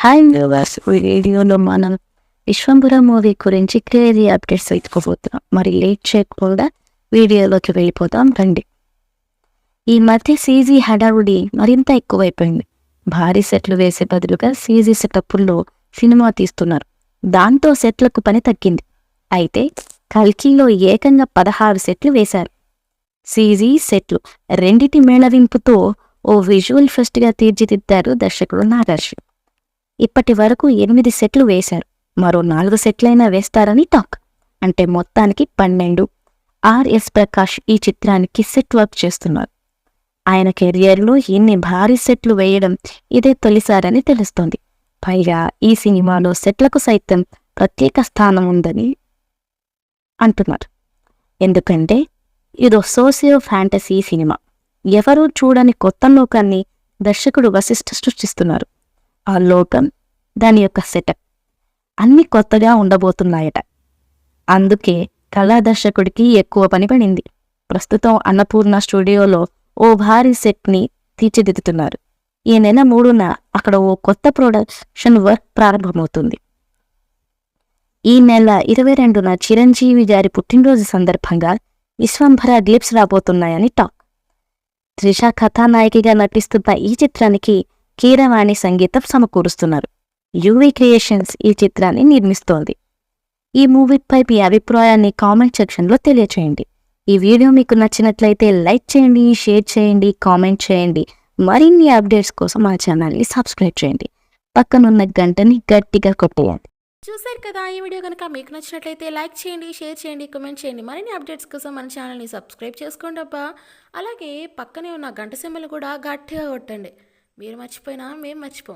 Hi viewers, ఈ వీడియోలో మనం విశ్వంబర మూవీ గురించి క్రేజీ అప్డేట్స్ ఇచ్చుకోబోతున్నాం. మరి లేట్ చేయకుండా వీడియోలోకి వెళ్ళిపోతాం రండి. ఈ మధ్య సీజీ హడావుడి మరింత ఎక్కువైపోయింది. భారీ సెట్లు వేసే బదులుగా సీజీ సెటప్పుల్లో సినిమా తీస్తున్నారు. దాంతో సెట్లకు పని తగ్గింది. అయితే కల్కిలో ఏకంగా 16 సెట్లు వేశారు. సీజీ సెట్లు రెండిటి మేళవింపుతో ఓ విజువల్ ఫెస్ట్గా తీర్చిదిద్దారు దర్శకుడు నాగార్జున. ఇప్పటి వరకు 8 సెట్లు వేశారు. మరో 4 సెట్లైనా వేస్తారని టాక్. అంటే మొత్తానికి 12. ఆర్ఎస్ ప్రకాష్ ఈ చిత్రానికి సెట్ వర్క్ చేస్తున్నారు. ఆయన కెరియర్లో ఇన్ని భారీ సెట్లు వేయడం ఇదే తొలిసారని తెలుస్తోంది. పైగా ఈ సినిమాలో సెట్లకు సైతం ప్రత్యేక స్థానం ఉందని అంటున్నారు. ఎందుకంటే ఇదో సోషియో ఫ్యాంటసీ సినిమా. ఎవరూ చూడని కొత్త లోకాన్ని దర్శకుడు వశిష్ఠ సృష్టిస్తున్నారు. ఆ లోకం, దాని యొక్క సెటప్ అన్నీ కొత్తగా ఉండబోతున్నాయట. అందుకే కళాదర్శకుడికి ఎక్కువ పని పడింది. ప్రస్తుతం అన్నపూర్ణ స్టూడియోలో ఓ భారీ సెట్ని తీర్చిదిద్దుతున్నారు. ఈ నెల 3న అక్కడ ఓ కొత్త ప్రొడక్షన్ వర్క్ ప్రారంభమవుతుంది. ఈ నెల 22న చిరంజీవి గారి పుట్టినరోజు సందర్భంగా విశ్వంభర గ్లిప్స్ రాబోతున్నాయని టాక్. త్రిష కథానాయికగా నటిస్తున్న ఈ చిత్రానికి కీరవాణి సంగీతం సమకూరుస్తున్నారు. యువి క్రియేషన్స్ ఈ చిత్రాన్ని నిర్మిస్తోంది. ఈ మూవీపై మీ అభిప్రాయాన్ని కామెంట్ సెక్షన్లో తెలియచేయండి. ఈ వీడియో మీకు నచ్చినట్లయితే లైక్ చేయండి, షేర్ చేయండి, కామెంట్ చేయండి. మరిన్ని అప్డేట్స్ కోసం మా ఛానల్ని సబ్స్క్రైబ్ చేయండి. పక్కనున్న గంటని గట్టిగా కొట్టేయండి. చూసారు కదా, ఈ వీడియో కనుక మీకు నచ్చినట్లయితే లైక్ చేయండి, షేర్ చేయండి, కామెంట్ చేయండి. మరిన్ని అప్డేట్స్ కోసం మన ఛానల్ని సబ్స్క్రైబ్ చేసుకోండి అబ్బా. అలాగే పక్కనే ఉన్న గంట సింబల్ కూడా గట్టిగా కొట్టండి. మీరు మర్చిపోయినా మేము మర్చిపోం.